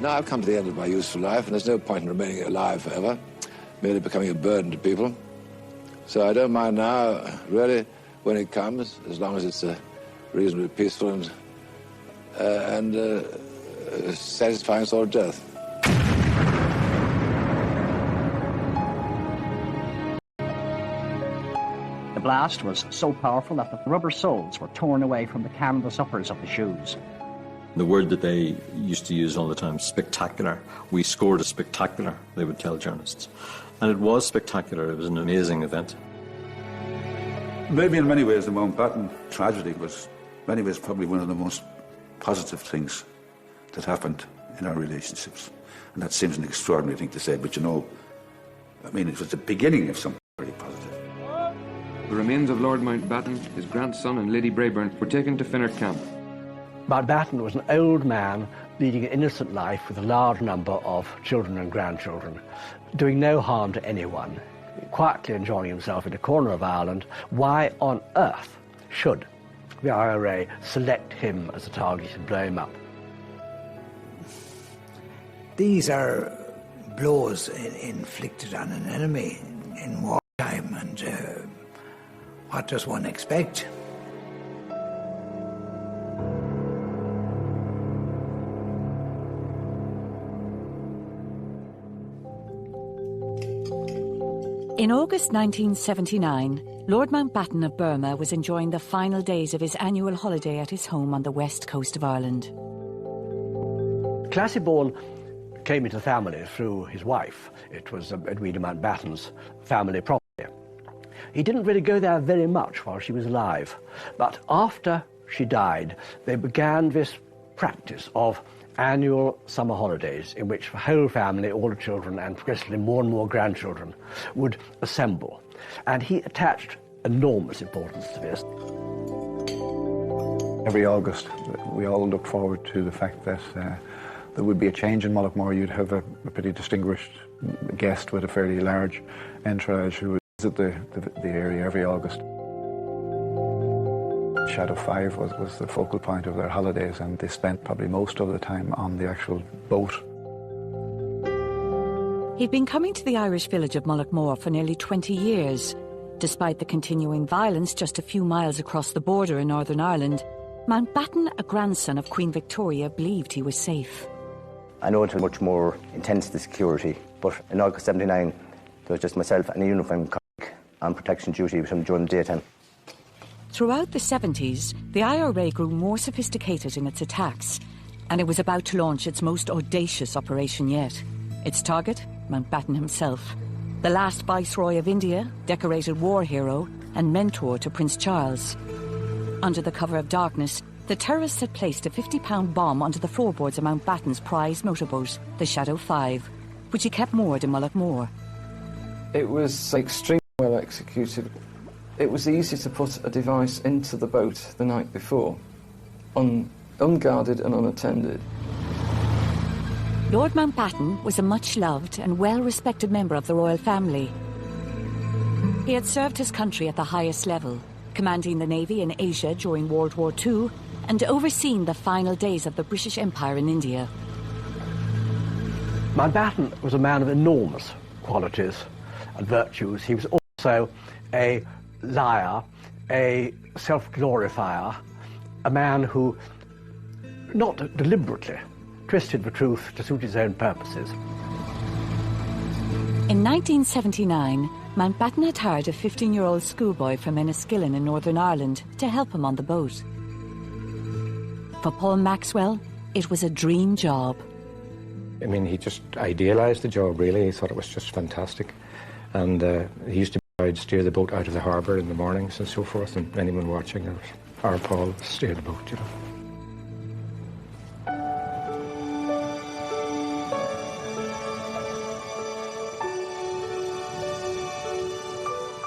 Now I've come to the end of my useful life, and there's no point in remaining alive forever, merely becoming a burden to people. So I don't mind now, really, when it comes, as long as it's reasonably peaceful and satisfying sort of death. The blast was so powerful that the rubber soles were torn away from the canvas uppers of the shoes. The word that they used to use all the time, spectacular. We scored a spectacular, they would tell journalists. And it was spectacular. It was an amazing event. Maybe in many ways the Mountbatten tragedy was, in many ways, probably one of the most positive things that happened in our relationships. And that seems an extraordinary thing to say, but you know, I mean, it was the beginning of something very positive. The remains of Lord Mountbatten, his grandson and Lady Brabourne were taken to Finner Camp. Mountbatten was an old man leading an innocent life with a large number of children and grandchildren, doing no harm to anyone, quietly enjoying himself in a corner of Ireland. Why on earth should the IRA select him as a target and blow him up? These are blows inflicted on an enemy in wartime, and what does one expect? In August 1979, Lord Mountbatten of Burma was enjoying the final days of his annual holiday at his home on the west coast of Ireland. Classy-born came into the family through his wife. It was Edwina Mountbatten's family property. He didn't really go there very much while she was alive, but after she died, they began this practice of annual summer holidays in which the whole family, all the children and progressively more and more grandchildren would assemble. And he attached enormous importance to this. Every August, we all look forward to the fact that there would be a change in Mullaghmore. You'd have a pretty distinguished guest with a fairly large entourage who would visit the area every August. Shadow 5 was the focal point of their holidays, and they spent probably most of the time on the actual boat. He'd been coming to the Irish village of Mullaghmore for nearly 20 years. Despite the continuing violence just a few miles across the border in Northern Ireland, Mountbatten, a grandson of Queen Victoria, believed he was safe. I know it was much more intense, the security, but in August 79, there was just myself and a uniformed colleague on protection duty during the daytime. Throughout the 70s, the IRA grew more sophisticated in its attacks, and it was about to launch its most audacious operation yet. Its target, Mountbatten himself, the last Viceroy of India, decorated war hero, and mentor to Prince Charles. Under the cover of darkness, the terrorists had placed a 50-pound bomb onto the floorboards of Mountbatten's prized motorboat, the Shadow 5, which he kept moored in Mullaghmore. It was extremely well executed. It was easy to put a device into the boat the night before, unguarded and unattended. Lord Mountbatten was a much-loved and well-respected member of the royal family. He had served his country at the highest level, commanding the Navy in Asia during World War II and overseeing the final days of the British Empire in India. Mountbatten was a man of enormous qualities and virtues. He was also a liar, a self-glorifier, a man who, not deliberately, twisted the truth to suit his own purposes. In 1979, Mountbatten had hired a 15-year-old schoolboy from Enniskillen in Northern Ireland to help him on the boat. For Paul Maxwell, it was a dream job. I mean, he just idealised the job, really. He thought it was just fantastic. And he used to I'd steer the boat out of the harbour in the mornings and so forth, and anyone watching, our Paul steer the boat, you know.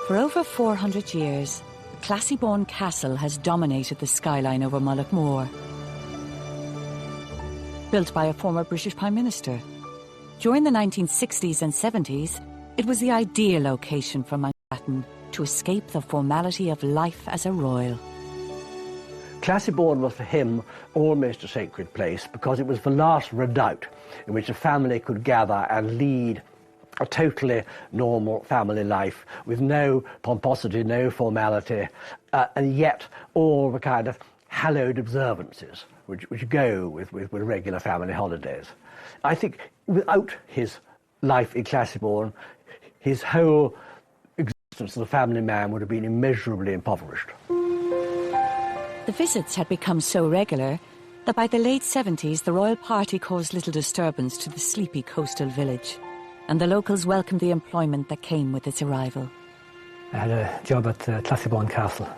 For over 400 years, Classy-born Castle has dominated the skyline over Mullaghmore. Built by a former British Prime Minister. During the 1960s and 70s, it was the ideal location for Mountbatten to escape the formality of life as a royal. Classy-born was for him almost a sacred place because it was the last redoubt in which a family could gather and lead a totally normal family life with no pomposity, no formality, and yet all the kind of hallowed observances which go with regular family holidays. I think without his life in Classieborne, his whole existence as a family man would have been immeasurably impoverished. The visits had become so regular that by the late 70s the royal party caused little disturbance to the sleepy coastal village, and the locals welcomed the employment that came with its arrival. I had a job at Classieborne Castle.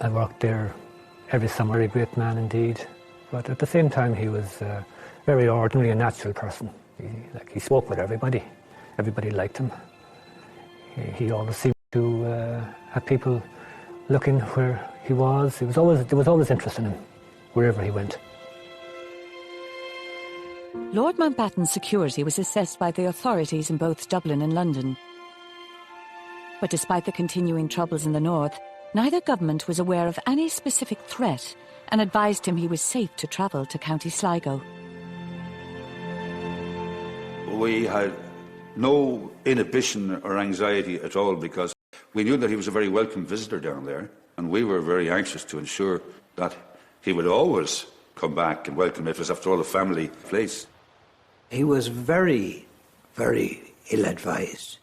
I worked there every summer. A great man indeed, but at the same time he was very ordinary and natural person. He spoke with everybody. Everybody liked him. He always seemed to have people looking where he was. There was always interest in him, wherever he went. Lord Mountbatten's security was assessed by the authorities in both Dublin and London. But despite the continuing troubles in the north, neither government was aware of any specific threat and advised him he was safe to travel to County Sligo. We had no inhibition or anxiety at all because we knew that he was a very welcome visitor down there, and we were very anxious to ensure that he would always come back and welcome it. It was, after all, a family place. He was very, very ill-advised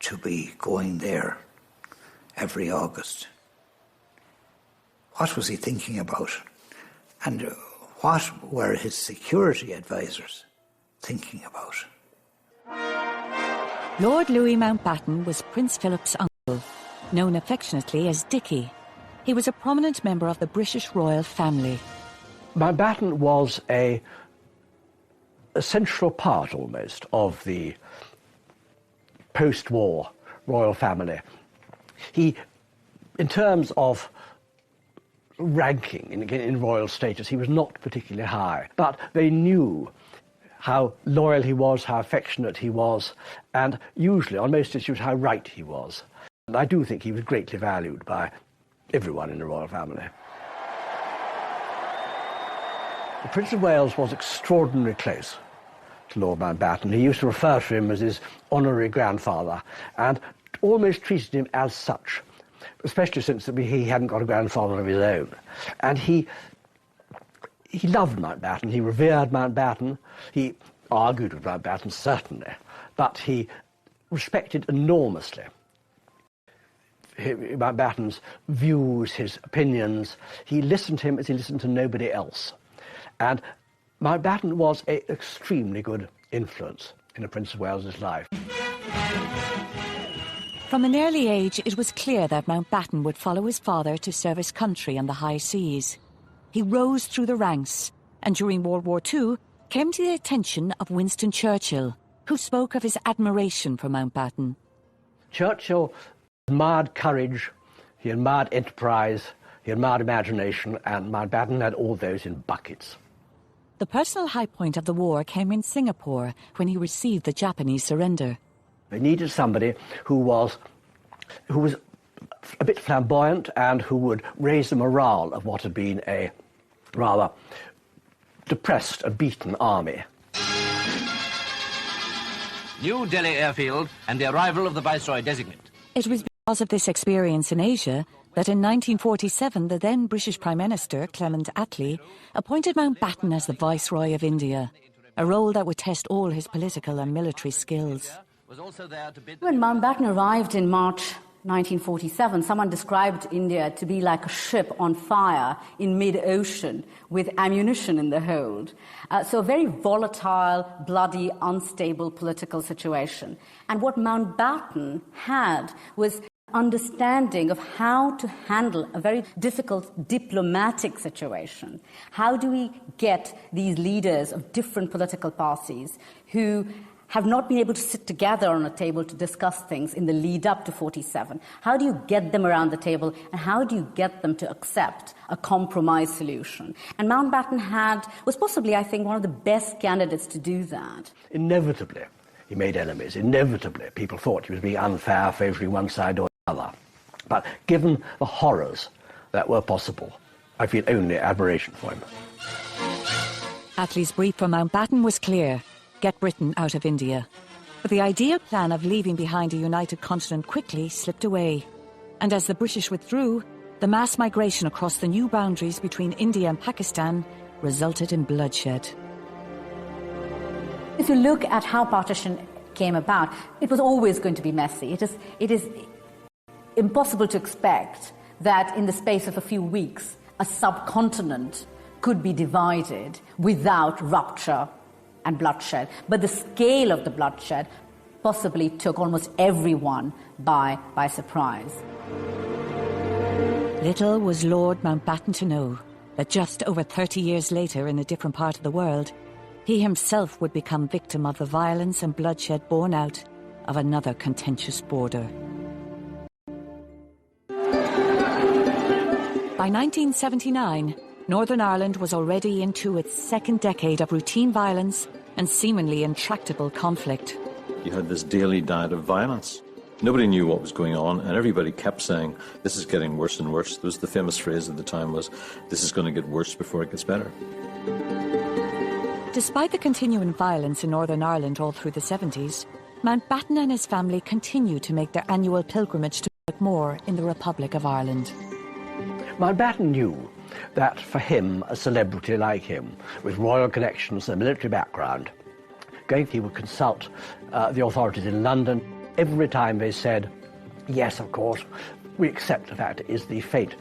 to be going there every August. What was he thinking about? And what were his security advisors thinking about? Lord Louis Mountbatten was Prince Philip's uncle, known affectionately as Dickie. He was a prominent member of the British royal family. Mountbatten was a central part, almost, of the post-war royal family. He, in terms of ranking in royal status, he was not particularly high, but they knew how loyal he was, how affectionate he was, and usually, on most issues, how right he was. And I do think he was greatly valued by everyone in the royal family. The Prince of Wales was extraordinarily close to Lord Mountbatten. He used to refer to him as his honorary grandfather and almost treated him as such, especially since he hadn't got a grandfather of his own. And he loved Mountbatten, he revered Mountbatten, he argued with Mountbatten, certainly, but he respected enormously Mountbatten's views, his opinions. He listened to him as he listened to nobody else. And Mountbatten was an extremely good influence in the Prince of Wales's life. From an early age, it was clear that Mountbatten would follow his father to serve his country on the high seas. He rose through the ranks, and during World War II, came to the attention of Winston Churchill, who spoke of his admiration for Mountbatten. Churchill admired courage, he admired enterprise, he admired imagination, and Mountbatten had all those in buckets. The personal high point of the war came in Singapore when he received the Japanese surrender. They needed somebody who was a bit flamboyant and who would raise the morale of what had been a rather depressed and beaten army. New Delhi airfield and the arrival of the Viceroy designate. It was because of this experience in Asia that in 1947 the then British Prime Minister, Clement Attlee, appointed Mountbatten as the Viceroy of India, a role that would test all his political and military skills. When Mountbatten arrived in March 1947, someone described India to be like a ship on fire in mid-ocean with ammunition in the hold. So a very volatile, bloody, unstable political situation. And what Mountbatten had was understanding of how to handle a very difficult diplomatic situation. How do we get these leaders of different political parties who have not been able to sit together on a table to discuss things in the lead up to 47? How do you get them around the table, and how do you get them to accept a compromise solution? And Mountbatten was possibly, I think, one of the best candidates to do that. Inevitably, he made enemies. Inevitably, people thought he was being unfair, favouring one side or the other. But given the horrors that were possible, I feel only admiration for him. Attlee's brief for Mountbatten was clear. get Britain out of India. But the ideal plan of leaving behind a united continent quickly slipped away. And as the British withdrew, the mass migration across the new boundaries between India and Pakistan resulted in bloodshed. If you look at how partition came about, it was always going to be messy. It is impossible to expect that in the space of a few weeks, a subcontinent could be divided without rupture and bloodshed. But the scale of the bloodshed possibly took almost everyone by surprise. Little was Lord Mountbatten to know that just over 30 years later, in a different part of the world, he himself would become victim of the violence and bloodshed born out of another contentious border. By 1979, Northern Ireland was already into its second decade of routine violence and seemingly intractable conflict. You had this daily diet of violence. Nobody knew what was going on, and everybody kept saying, this is getting worse and worse. There was the famous phrase at the time was, this is going to get worse before it gets better. Despite the continuing violence in Northern Ireland all through the 70s, Mountbatten and his family continued to make their annual pilgrimage to Moore in the Republic of Ireland. Mountbatten knew that for him, a celebrity like him, with royal connections and a military background, he would consult the authorities in London. Every time they said, yes, of course, we accept the fact it is the fate,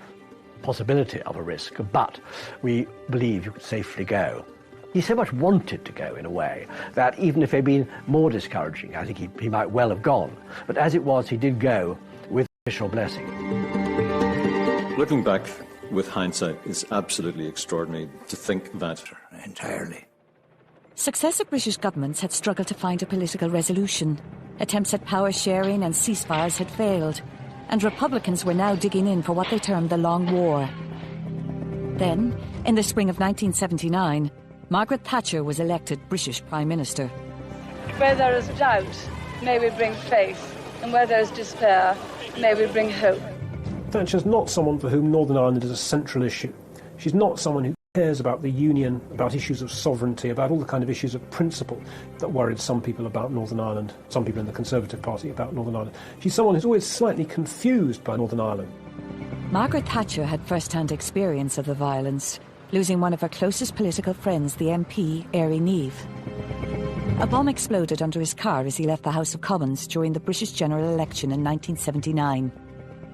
possibility of a risk, but we believe you could safely go. He so much wanted to go, in a way, that even if they'd been more discouraging, I think he might well have gone. But as it was, he did go with official blessing. Looking back with hindsight, it's absolutely extraordinary to think that. Entirely. Successive British governments had struggled to find a political resolution. Attempts at power sharing and ceasefires had failed, and Republicans were now digging in for what they termed the Long War. Then, in the spring of 1979, Margaret Thatcher was elected British Prime Minister. Where there is doubt, may we bring faith, and where there is despair, may we bring hope. Thatcher's not someone for whom Northern Ireland is a central issue. She's not someone who cares about the union, about issues of sovereignty, about all the kind of issues of principle that worried some people about Northern Ireland, some people in the Conservative Party about Northern Ireland. She's someone who's always slightly confused by Northern Ireland. Margaret Thatcher had first-hand experience of the violence, losing one of her closest political friends, the MP, Éire Niamh. A bomb exploded under his car as he left the House of Commons during the British general election in 1979.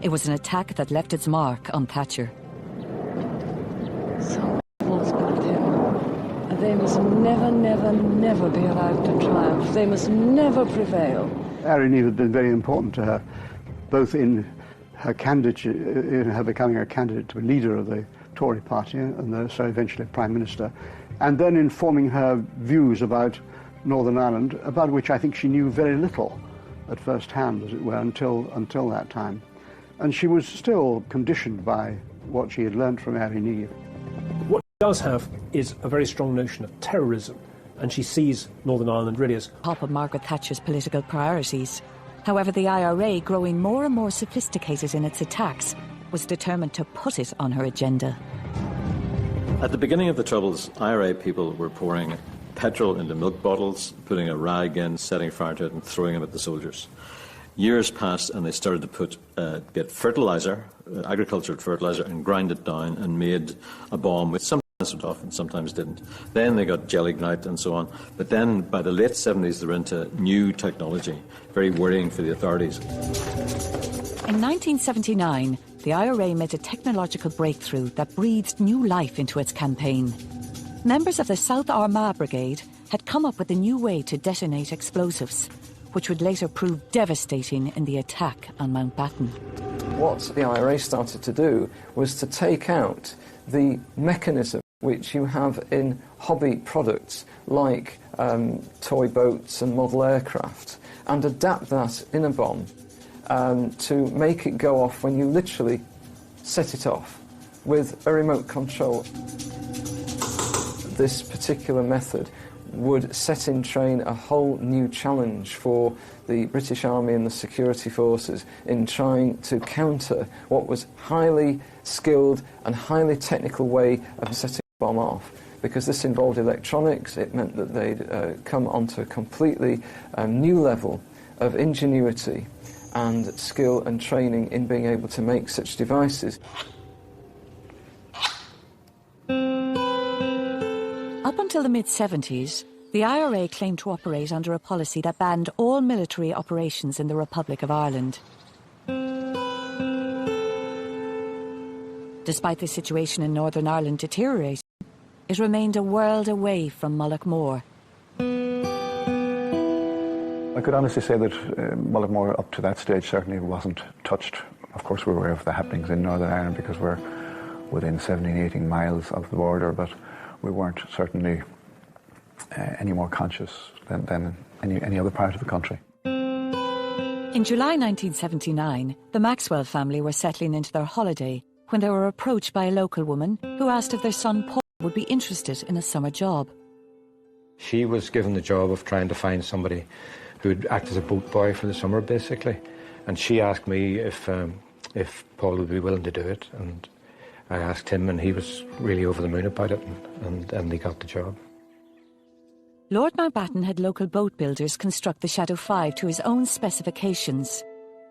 It was an attack that left its mark on Thatcher. They must never, never, never be allowed to triumph. They must never prevail. Éire Niamh had been very important to her, both in her candidature, in her becoming a candidate to be leader of the Tory party, and so eventually Prime Minister, and then in forming her views about Northern Ireland, about which I think she knew very little at first hand, as it were, until that time. And she was still conditioned by what she had learnt from Éire Niamh. What she does have is a very strong notion of terrorism, and she sees Northern Ireland really as top of Margaret Thatcher's political priorities. However, the IRA, growing more and more sophisticated in its attacks, was determined to put it on her agenda. At the beginning of the Troubles, IRA people were pouring petrol into milk bottles, putting a rag in, setting fire to it, and throwing them at the soldiers. Years passed, and they started to get fertilizer, agricultural fertilizer, and grind it down and made a bomb, which sometimes went off and sometimes didn't. Then they got jelly-gnite and so on. But then, by the late 70s, they were into new technology, very worrying for the authorities. In 1979, the IRA made a technological breakthrough that breathed new life into its campaign. Members of the South Armagh Brigade had come up with a new way to detonate explosives, which would later prove devastating in the attack on Mountbatten. What the IRA started to do was to take out the mechanism which you have in hobby products like toy boats and model aircraft, and adapt that in a bomb to make it go off when you literally set it off with a remote control. This particular method would set in train a whole new challenge for the British Army and the security forces in trying to counter what was highly skilled and highly technical way of setting a bomb off. because this involved electronics. It meant that they'd come onto a completely new level of ingenuity and skill and training in being able to make such devices. Up until the mid-70s, the IRA claimed to operate under a policy that banned all military operations in the Republic of Ireland. Despite the situation in Northern Ireland deteriorating, it remained a world away from Mullaghmore. I could honestly say that Mullaghmore up to that stage certainly wasn't touched. Of course we're aware of the happenings in Northern Ireland because we're within 17, 18 miles of the border, but we weren't certainly any more conscious than any other part of the country. In July 1979, the Maxwell family were settling into their holiday when they were approached by a local woman who asked if their son Paul would be interested in a summer job. She was given the job of trying to find somebody who would act as a boat boy for the summer, basically. And she asked me if Paul would be willing to do it. And I asked him, and he was really over the moon about it, and he got the job. Lord Mountbatten had local boat builders construct the Shadow 5 to his own specifications.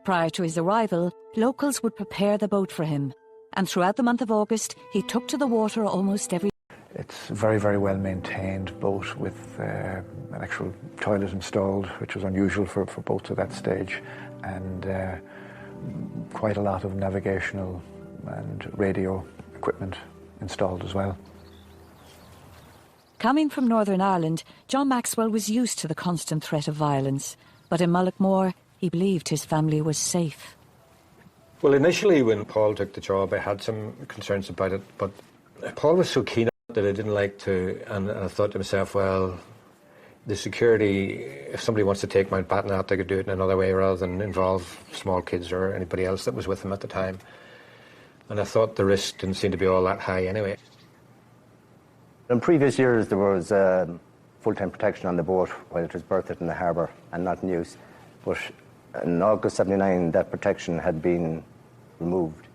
Prior to his arrival, locals would prepare the boat for him. And throughout the month of August, he took to the water almost every day. It's a very, very well maintained boat with an actual toilet installed, which was unusual for boats at that stage, and quite a lot of navigational and radio equipment installed as well. Coming from Northern Ireland, John Maxwell was used to the constant threat of violence, but in Mullaghmore, he believed his family was safe. Well, initially when Paul took the job, I had some concerns about it, but Paul was so keen on it that I didn't like to, and I thought to myself, well, the security, if somebody wants to take Mountbatten out, they could do it in another way rather than involve small kids or anybody else that was with them at the time. And I thought the risk didn't seem to be all that high anyway. In previous years, there was full-time protection on the boat while it was berthed in the harbour and not in use. But in August '79, that protection had been removed,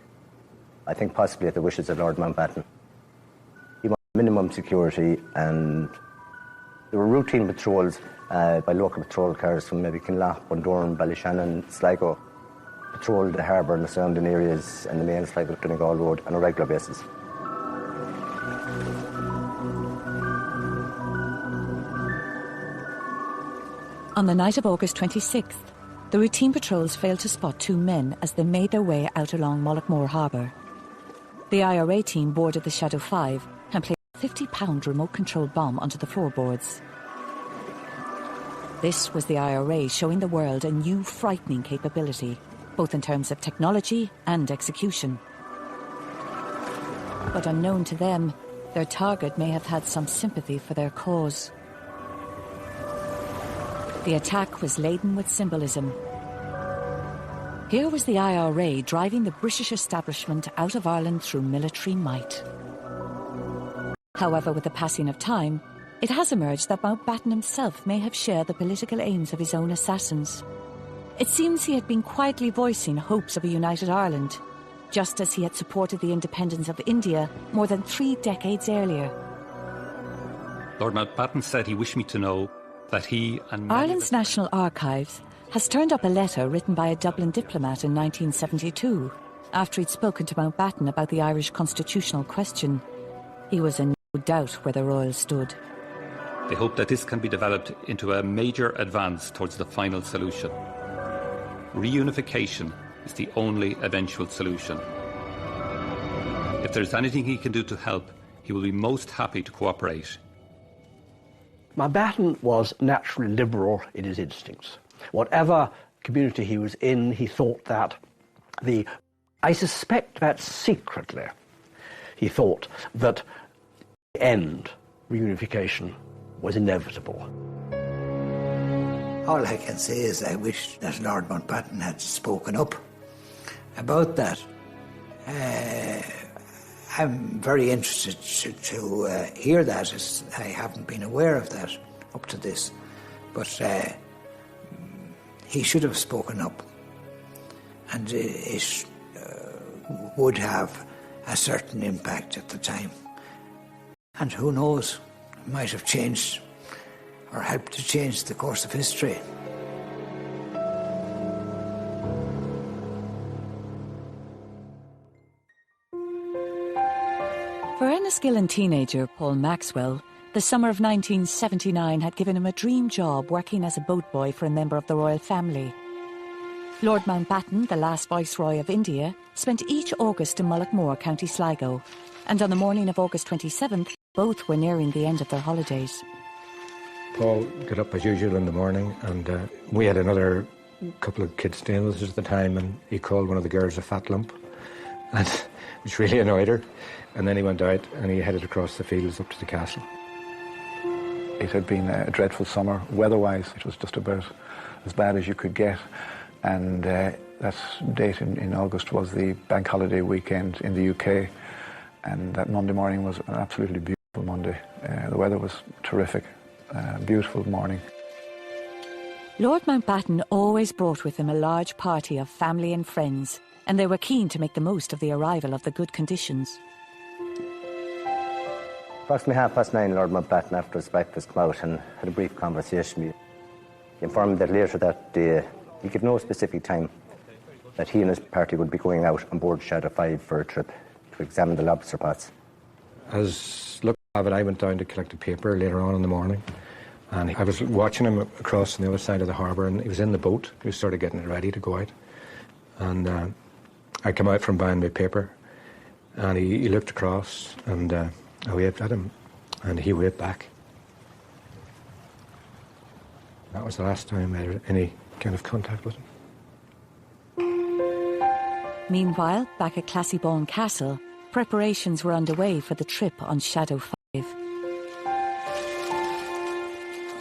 I think possibly at the wishes of Lord Mountbatten. He wanted minimum security, and there were routine patrols by local patrol cars from maybe Kinlough, Bundoran, Ballyshannon, Sligo, patrolled the harbour and the surrounding areas and the main Sligo Donegal Road on a regular basis. On the night of August 26th, the routine patrols failed to spot two men as they made their way out along Mullaghmore Harbour. The IRA team boarded the Shadow 5 and placed a 50-pound remote-controlled bomb onto the floorboards. This was the IRA showing the world a new frightening capability, both in terms of technology and execution. But unknown to them, their target may have had some sympathy for their cause. The attack was laden with symbolism. Here was the IRA driving the British establishment out of Ireland through military might. However, with the passing of time, it has emerged that Mountbatten himself may have shared the political aims of his own assassins. It seems he had been quietly voicing hopes of a united Ireland, just as he had supported the independence of India more than 3 decades earlier. Lord Mountbatten said he wished me to know that he and Ireland's National Archives has turned up a letter written by a Dublin diplomat in 1972 after he'd spoken to Mountbatten about the Irish constitutional question. He was in no doubt where the Royal stood. They hope that this can be developed into a major advance towards the final solution. Reunification is the only eventual solution. If there's anything he can do to help, he will be most happy to cooperate. Mountbatten was naturally liberal in his instincts. Whatever community he was in, he thought that I suspect that secretly, he thought that the end, reunification, was inevitable. All I can say is I wish that Lord Mountbatten had spoken up about that. I'm very interested to hear that, as I haven't been aware of that up to this. But he should have spoken up, and it would have a certain impact at the time. And who knows, it might have changed or helped to change the course of history. For Enniskillen teenager Paul Maxwell, the summer of 1979 had given him a dream job working as a boat boy for a member of the royal family. Lord Mountbatten, the last Viceroy of India, spent each August in Mullaghmore, County Sligo, and on the morning of August 27th, both were nearing the end of their holidays. Paul got up as usual in the morning, and we had another couple of kids staying with us at the time, and he called one of the girls a fat lump, and which really annoyed her. And then he went out and he headed across the fields up to the castle. It had been a dreadful summer. Weather-wise, it was just about as bad as you could get. And that date in August was the bank holiday weekend in the UK. And that Monday morning was an absolutely beautiful Monday. The weather was terrific. Beautiful morning. Lord Mountbatten always brought with him a large party of family and friends, and they were keen to make the most of the arrival of the good conditions. Approximately 9:30, Lord Mountbatten, after his breakfast, came out and had a brief conversation with me. He informed me that later that day, he gave no specific time, that he and his party would be going out on board Shadow 5 for a trip to examine the lobster pots. As luck would have it, I went down to collect a paper later on in the morning, and I was watching him across on the other side of the harbour, and he was in the boat. He was sort of getting it ready to go out. And I came out from buying my paper, and he looked across, and I waved at him, and he waved back. That was the last time I had any kind of contact with him. Meanwhile, back at Classiebawn Castle, preparations were underway for the trip on Shadow 5.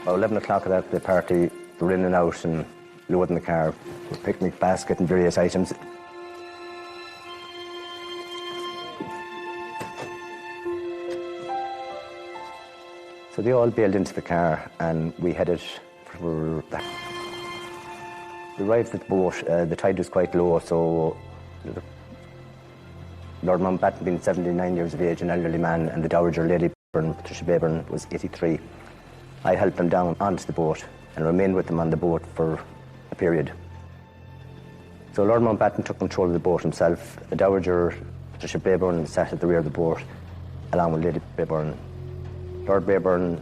About 11 o'clock at the party, we were in and out and loading the car with picnic basket and various items. So they all bailed into the car and we headed for the... We arrived at the boat, the tide was quite low, so Lord Mountbatten being 79 years of age, an elderly man, and the Dowager Lady Patricia Brayburn was 83. I helped them down onto the boat and remained with them on the boat for a period. So Lord Mountbatten took control of the boat himself. The Dowager Patricia Brayburn sat at the rear of the boat, along with Lady Brayburn. Lord Brayburn,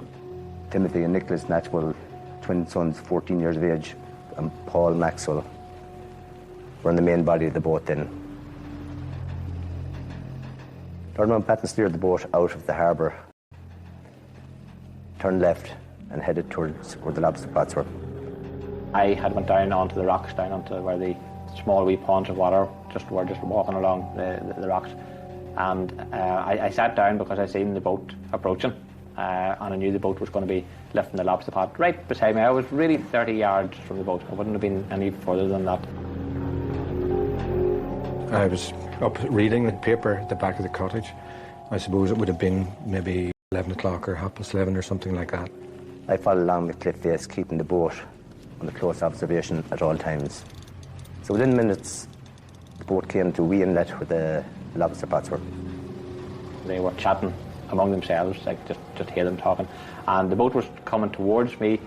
Timothy and Nicholas Maxwell, twin sons, 14 years of age, and Paul Maxwell were in the main body of the boat then. Lord Mountbatten steered the boat out of the harbour, turned left and headed towards where the lobster pots were. I had went down onto the rocks, down onto where the small wee ponds of water were just walking along the rocks. And I sat down because I seen the boat approaching. And I knew the boat was going to be lifting the lobster pot right beside me. I was really 30 yards from the boat. I wouldn't have been any further than that. I was up reading the paper at the back of the cottage. I suppose it would have been maybe 11 o'clock or 11:30 or something like that. I followed along the cliff face, keeping the boat under close observation at all times. So within minutes, the boat came to wee inlet where the lobster pots were. They were chatting among themselves, like just hear them talking. And the boat was coming towards me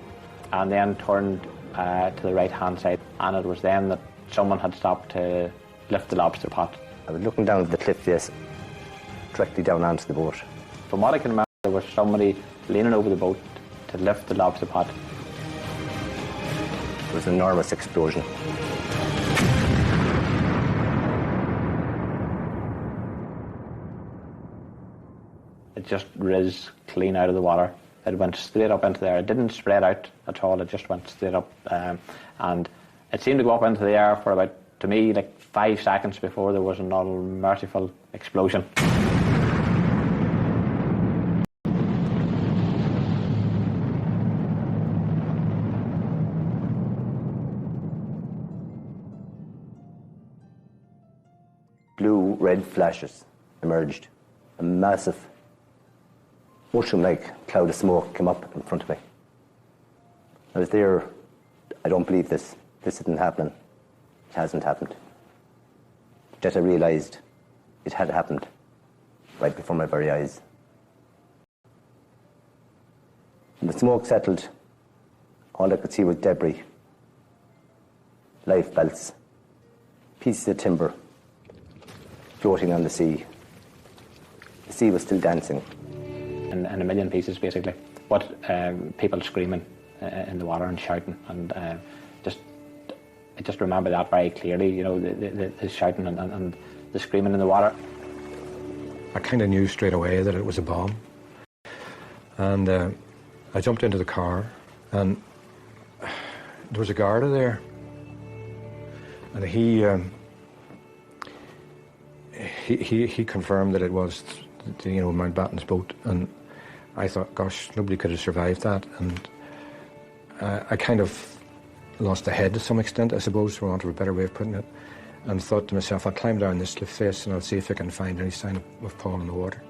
and then turned to the right-hand side. And it was then that someone had stopped to lift the lobster pot. I was looking down at the cliff face, directly down onto the boat. From what I can remember, there was somebody leaning over the boat to lift the lobster pot. There was an enormous explosion. It just riz clean out of the water. It went straight up into there. It didn't spread out at all. It just went straight up. And it seemed to go up into the air for about, to me, like 5 seconds before there was another merciful explosion. Blue-red flashes emerged. A massive, mushroom-like cloud of smoke came up in front of me. I was there. I don't believe this. This isn't happening. It hasn't happened. Yet I realised it had happened right before my very eyes. smoke settled, all I could see was debris, life belts, pieces of timber floating on the sea. The sea was still dancing. In a million pieces, basically. But people screaming in the water and shouting, and I just remember that very clearly, you know, the shouting and the screaming in the water. I kind of knew straight away that it was a bomb. And I jumped into the car, and there was a Garda there. And he confirmed that it was, you know, Mountbatten's boat. And I thought, gosh, nobody could have survived that. And I kind of lost the head to some extent, I suppose, for want of a better way of putting it, and thought to myself, I'll climb down this cliff face and I'll see if I can find any sign of Paul in the water.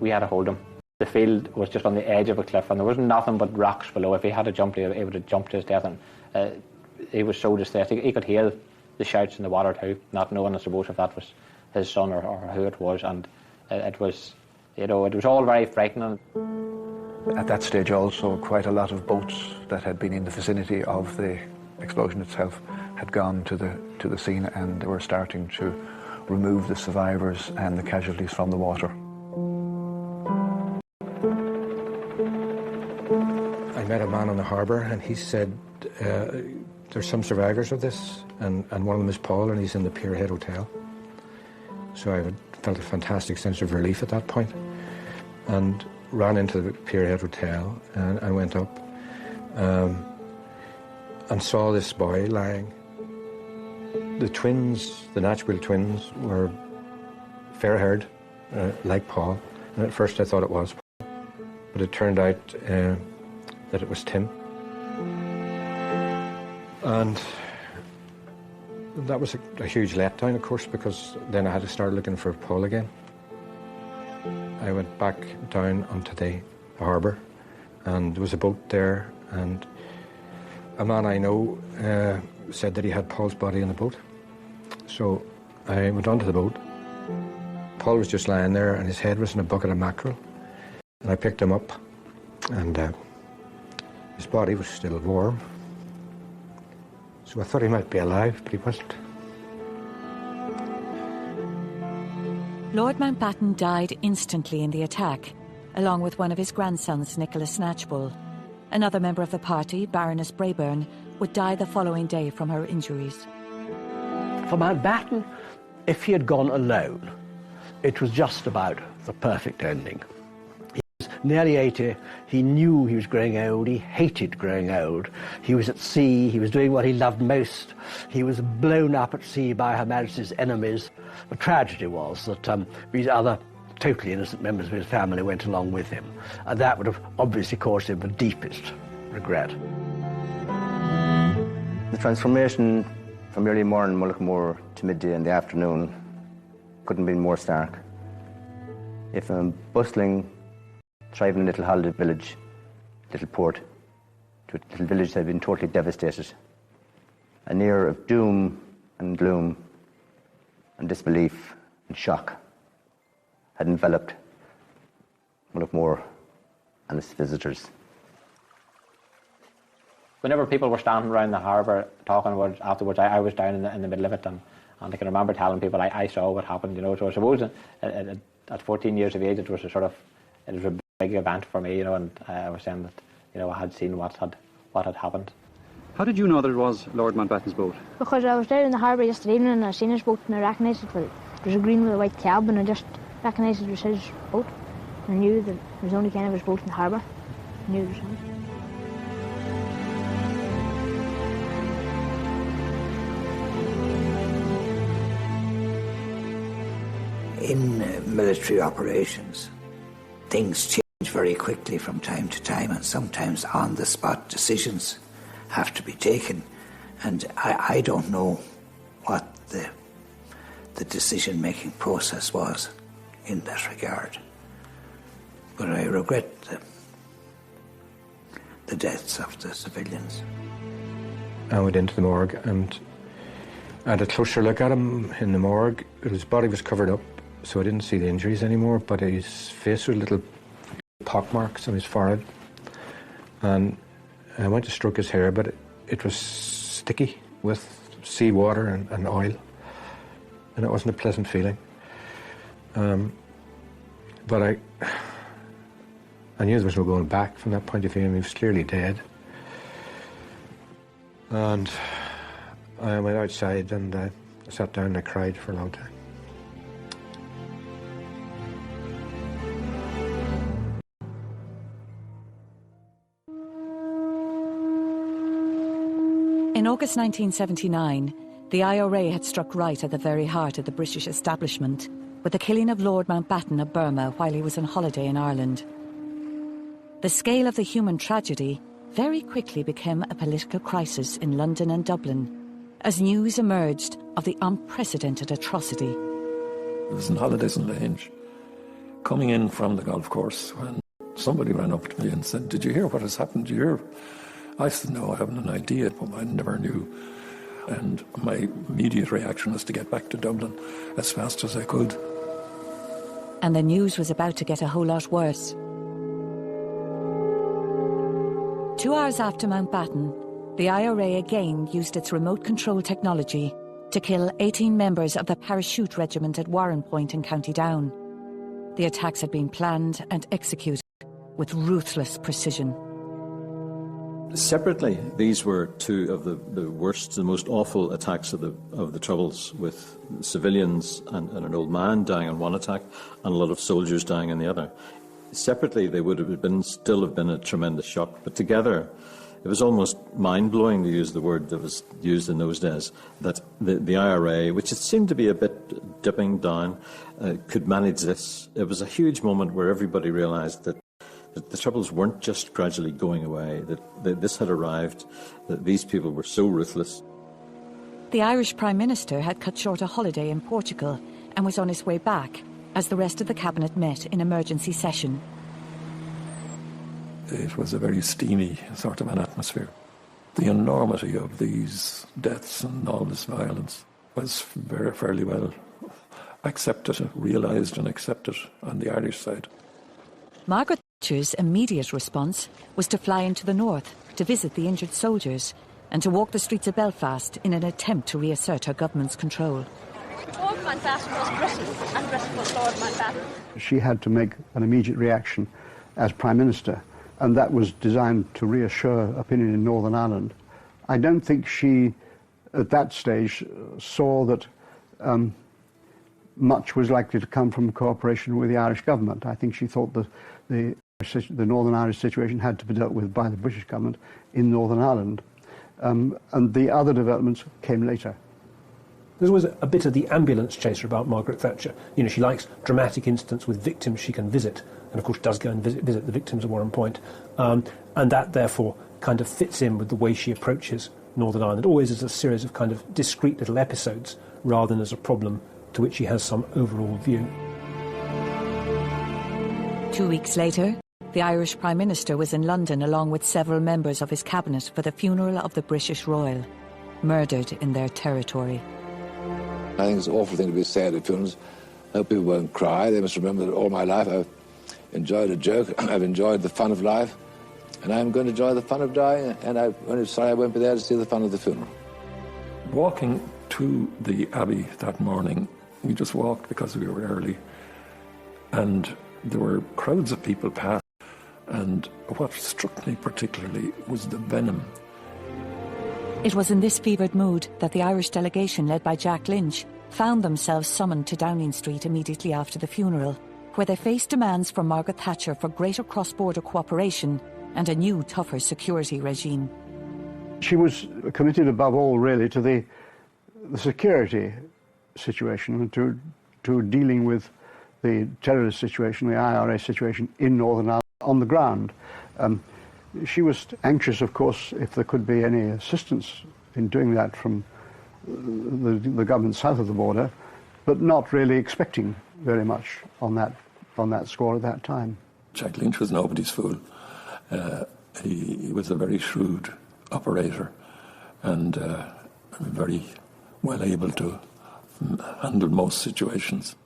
We had to hold him. The field was just on the edge of a cliff, and there was nothing but rocks below. If he had jumped, he would have jumped to his death. And he was so distressed. He could hear the shouts in the water too, not knowing, I suppose, if that was his son or who it was. And it was, you know, it was all very frightening. At that stage also, quite a lot of boats that had been in the vicinity of the explosion itself had gone to the scene, and they were starting to remove the survivors and the casualties from the water. I met a man on the harbour, and he said, there's some survivors of this, and one of them is Paul, and he's in the Pierhead Hotel. So I felt a fantastic sense of relief at that point, and ran into the Pierhead Hotel and went up and saw this boy lying. The twins, the Natchwell twins, were fair-haired, like Paul, and at first I thought it was Paul, but it turned out that it was Tim. And that was a huge letdown, of course, because then I had to start looking for Paul again. I went back down onto the harbour, and there was a boat there, and a man I know said that he had Paul's body in the boat. So I went onto the boat. Paul was just lying there, and his head was in a bucket of mackerel. And I picked him up, and his body was still warm. So I thought he might be alive, but he wasn't. Lord Mountbatten died instantly in the attack, along with one of his grandsons, Nicholas Snatchbull. Another member of the party, Baroness Brayburn, would die the following day from her injuries. For Mountbatten, if he had gone alone, it was just about the perfect ending. He was nearly 80, he knew he was growing old, he hated growing old. He was at sea, he was doing what he loved most. He was blown up at sea by Her Majesty's enemies. The tragedy was that these other totally innocent members of his family went along with him, and that would have obviously caused him the deepest regret. The transformation from early morning Mullaghmore to midday in the afternoon couldn't have been more stark. If a bustling, thriving little holiday village, little port, to a little village that had been totally devastated, an air of doom and gloom and disbelief and shock had enveloped Mullaghmore and its visitors. Whenever people were standing around the harbour talking about it afterwards, I was down in the middle of it, and I can remember telling people I saw what happened, you know. So I suppose at 14 years of age it was a big event for me, you know, and I was saying that, you know, I had seen what had happened. How did you know that it was Lord Mountbatten's boat? Because I was down in the harbour yesterday evening and I seen his boat and I recognised it. Well, there was a green with a white cab and I just recognised it was his boat. I knew that there was only kind of his boat in the harbour. I knew it was him. In military operations, things change very quickly from time to time, and sometimes on-the-spot decisions have to be taken. And I don't know what the decision-making process was in that regard. But I regret the deaths of the civilians. I went into the morgue and I had a closer look at him in the morgue. His body was covered up, so I didn't see the injuries anymore, but his face was little pock marks on his forehead. And I went to stroke his hair, but it was sticky with seawater and oil, and it wasn't a pleasant feeling. But I knew there was no going back from that point of view. I mean, he was clearly dead. And I went outside and I sat down and I cried for a long time. In August 1979, the IRA had struck right at the very heart of the British establishment with the killing of Lord Mountbatten of Burma while he was on holiday in Ireland. The scale of the human tragedy very quickly became a political crisis in London and Dublin as news emerged of the unprecedented atrocity. I was on holidays in Lange, coming in from the golf course when somebody ran up to me and said, "Did you hear what has happened? Did you hear?" I said, "No, I haven't an idea," but I never knew. And my immediate reaction was to get back to Dublin as fast as I could. And the news was about to get a whole lot worse. 2 hours after Mountbatten, the IRA again used its remote control technology to kill 18 members of the Parachute Regiment at Warrenpoint in County Down. The attacks had been planned and executed with ruthless precision. Separately, these were two of the worst, the most awful attacks of the Troubles, with civilians and an old man dying in one attack and a lot of soldiers dying in the other. Separately, they would have still have been a tremendous shock, but together, it was almost mind-blowing, to use the word that was used in those days, that the IRA, which it seemed to be a bit dipping down, could manage this. It was a huge moment where everybody realised that the Troubles weren't just gradually going away, that this had arrived, that these people were so ruthless. The Irish Prime Minister had cut short a holiday in Portugal and was on his way back as the rest of the cabinet met in emergency session. It was a very steamy sort of an atmosphere. The enormity of these deaths and all this violence was fairly well accepted, realised and accepted on the Irish side. Margaret Thatcher's immediate response was to fly into the north to visit the injured soldiers and to walk the streets of Belfast in an attempt to reassert her government's control. Lord Mountbatten was Britain, and Britain was Lord Mountbatten. She had to make an immediate reaction as Prime Minister, and that was designed to reassure opinion in Northern Ireland. I don't think she, at that stage, saw that much was likely to come from cooperation with the Irish government. I think she thought that the Northern Irish situation had to be dealt with by the British government in Northern Ireland, and the other developments came later. There's always a bit of the ambulance chaser about Margaret Thatcher. You know, she likes dramatic incidents with victims she can visit, and of course does go and visit the victims at Warrenpoint, and that therefore kind of fits in with the way she approaches Northern Ireland, always as a series of kind of discrete little episodes rather than as a problem to which she has some overall view. 2 weeks later, the Irish Prime Minister was in London along with several members of his cabinet for the funeral of the British Royal, murdered in their territory. I think it's an awful thing to be sad at funerals. I hope people won't cry. They must remember that all my life I've enjoyed a joke, I've enjoyed the fun of life, and I'm going to enjoy the fun of dying, and I'm only sorry I won't be there to see the fun of the funeral. Walking to the Abbey that morning, we just walked because we were early, and there were crowds of people past, and what struck me particularly was the venom. It was in this fevered mood that the Irish delegation led by Jack Lynch found themselves summoned to Downing Street immediately after the funeral, where they faced demands from Margaret Thatcher for greater cross-border cooperation and a new, tougher security regime. She was committed above all, really, to the security situation and to dealing with the terrorist situation, the IRA situation in Northern Ireland on the ground. She was anxious, of course, if there could be any assistance in doing that from the government south of the border, but not really expecting very much on that score at that time. Jack Lynch was nobody's fool. He was a very shrewd operator and very well able to handle most situations.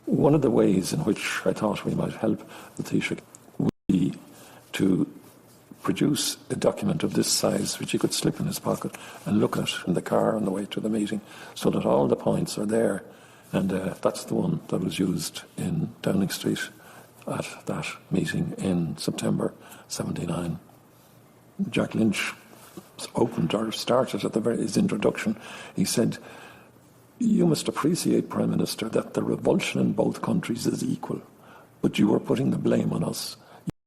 One of the ways in which I thought we might help the Taoiseach would be to produce a document of this size which he could slip in his pocket and look at in the car on the way to the meeting, so that all the points are there. And that's the one that was used in Downing Street at that meeting in September 79. Jack Lynch opened or started at his introduction. He said, "You must appreciate, Prime Minister, that the revulsion in both countries is equal, but you are putting the blame on us.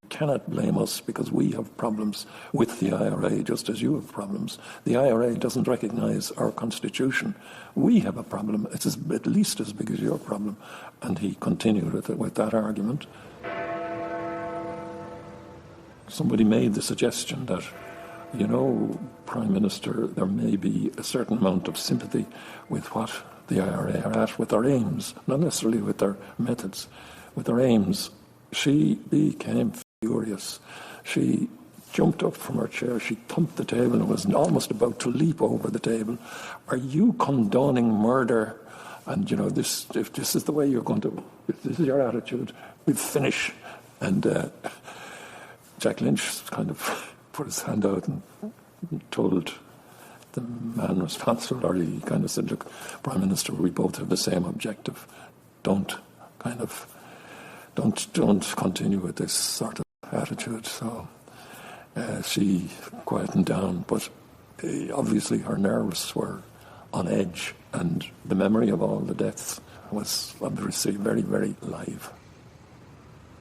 You cannot blame us because we have problems with the IRA just as you have problems. The IRA doesn't recognise our constitution. We have a problem. It's at least as big as your problem." And he continued with that argument. Somebody made the suggestion that, you know, Prime Minister, there may be a certain amount of sympathy with what the IRA are at, with their aims, not necessarily with their methods, with their aims. She became furious. She jumped up from her chair, she thumped the table and was almost about to leap over the table. "Are you condoning murder? And, you know, if this is the way you're going to, if this is your attitude, we'll finish." And Jack Lynch kind of put his hand out and told the man responsible, or he kind of said, "Look, Prime Minister, we both have the same objective. Don't continue with this sort of attitude." So she quietened down, but obviously her nerves were on edge, and the memory of all the deaths was obviously very, very live.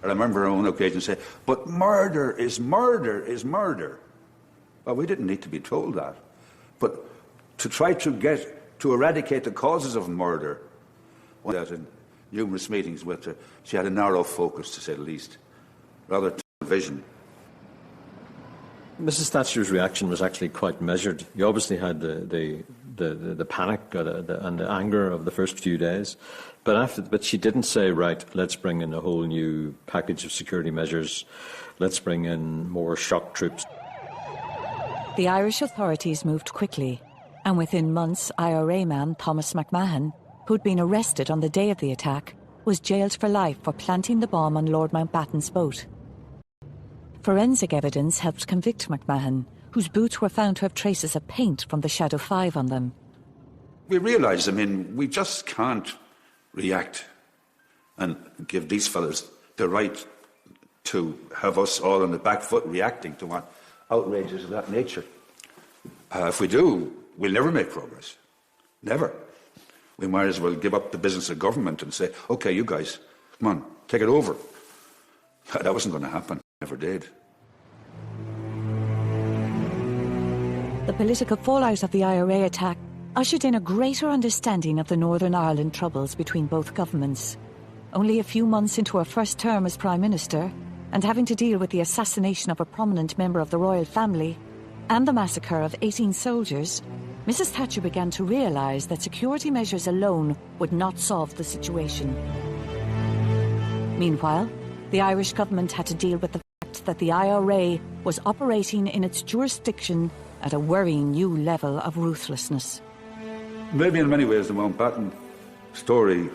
I remember on one occasion saying, "But murder is murder is murder." Well, we didn't need to be told that. But to try to eradicate the causes of murder, in numerous meetings with her, she had a narrow focus, to say the least, rather tunnel vision. Mrs. Thatcher's reaction was actually quite measured. You obviously had the panic and the anger of the first few days, but she didn't say, "Right, let's bring in a whole new package of security measures. Let's bring in more shock troops." The Irish authorities moved quickly, and within months, IRA man Thomas McMahon, who'd been arrested on the day of the attack, was jailed for life for planting the bomb on Lord Mountbatten's boat. Forensic evidence helped convict McMahon, whose boots were found to have traces of paint from the Shadow 5 on them. We realised, we just can't react and give these fellas the right to have us all on the back foot reacting to what outrages of that nature. If we do, we'll never make progress. Never. We might as well give up the business of government and say, "OK, you guys, come on, take it over." That wasn't going to happen. Never did. The political fallout of the IRA attack ushered in a greater understanding of the Northern Ireland troubles between both governments. Only a few months into her first term as Prime Minister, and having to deal with the assassination of a prominent member of the royal family and the massacre of 18 soldiers, Mrs. Thatcher began to realise that security measures alone would not solve the situation. Meanwhile, the Irish government had to deal with the fact that the IRA was operating in its jurisdiction at a worrying new level of ruthlessness. Maybe in many ways the Mountbatten story,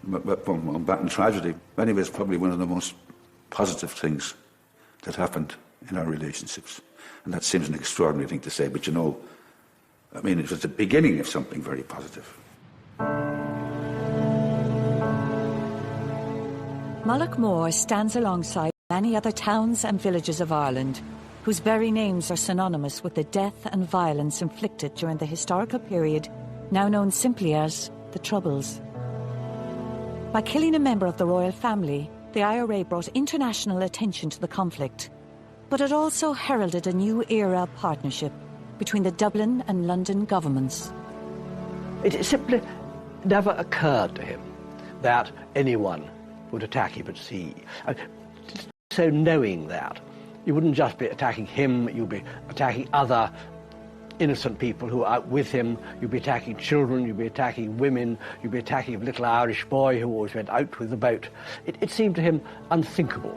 Mountbatten tragedy, in many ways probably one of the most positive things that happened in our relationships. And that seems an extraordinary thing to say, but it was the beginning of something very positive. Mullaghmore stands alongside many other towns and villages of Ireland, whose very names are synonymous with the death and violence inflicted during the historical period now known simply as the Troubles. By killing a member of the royal family, the IRA brought international attention to the conflict, but it also heralded a new era of partnership between the Dublin and London governments. It simply never occurred to him that anyone would attack him at sea. So knowing that, you wouldn't just be attacking him, you'd be attacking other innocent people who are out with him, you'd be attacking children, you'd be attacking women, you'd be attacking a little Irish boy who always went out with the boat. It seemed to him unthinkable.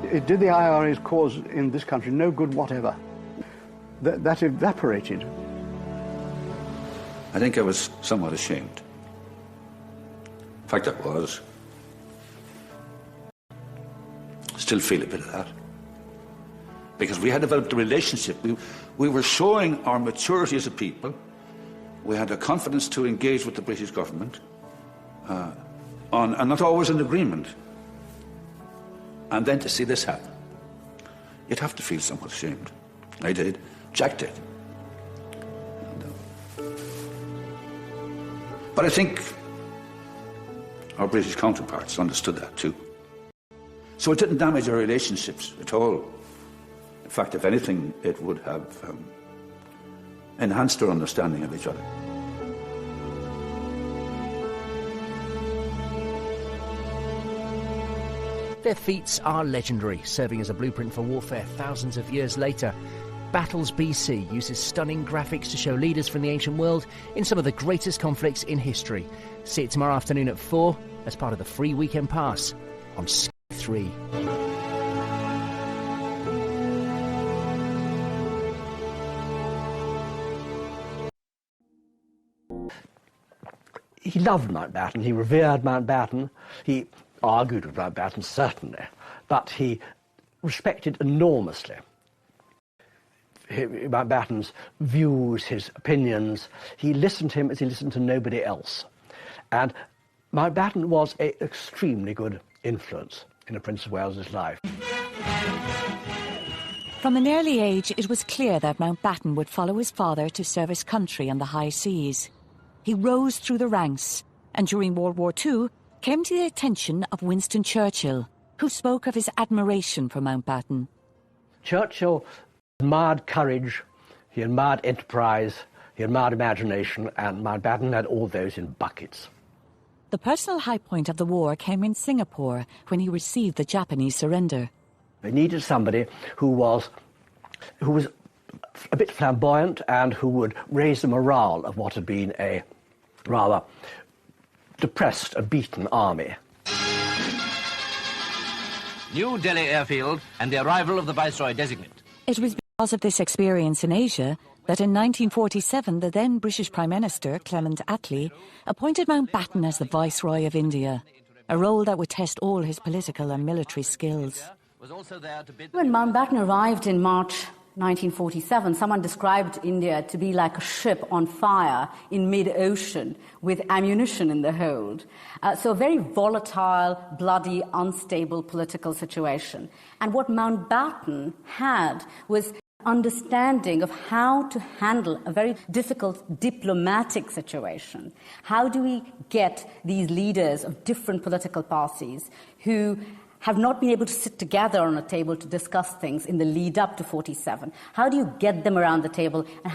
It did the IRA's cause in this country no good whatever. That evaporated. I think I was somewhat ashamed. In fact, I was. still feel a bit of that. Because we had developed a relationship. We were showing our maturity as a people. We had the confidence to engage with the British government, and not always in agreement. And then to see this happen, you'd have to feel somewhat ashamed. I did. Jack did. But I think our British counterparts understood that too. So it didn't damage our relationships at all. In fact, if anything, it would have enhanced our understanding of each other. Their feats are legendary, serving as a blueprint for warfare thousands of years later. Battles BC uses stunning graphics to show leaders from the ancient world in some of the greatest conflicts in history. See it tomorrow afternoon at 4 as part of the free weekend pass on Sky 3. He loved Mountbatten, he revered Mountbatten, he argued with Mountbatten, certainly, but he respected enormously Mountbatten's views, his opinions. He listened to him as he listened to nobody else. And Mountbatten was an extremely good influence in the Prince of Wales's life. From an early age, it was clear that Mountbatten would follow his father to serve his country on the high seas. He rose through the ranks, and during World War II, came to the attention of Winston Churchill, who spoke of his admiration for Mountbatten. Churchill had mad courage, he had mad enterprise, he had mad imagination, and Mountbatten had all those in buckets. The personal high point of the war came in Singapore when he received the Japanese surrender. They needed somebody who was a bit flamboyant and who would raise the morale of what had been a rather depressed, a beaten army. New Delhi Airfield and the arrival of the Viceroy designate. It was because of this experience in Asia that in 1947 the then British Prime Minister, Clement Attlee, appointed Mountbatten as the Viceroy of India, a role that would test all his political and military skills. When Mountbatten arrived in March 1947, someone described India to be like a ship on fire in mid-ocean with ammunition in the hold. So a very volatile, bloody, unstable political situation. And what Mountbatten had was understanding of how to handle a very difficult diplomatic situation. How do we get these leaders of different political parties who have not been able to sit together on a table to discuss things in the lead up to 47? How do you get them around the table and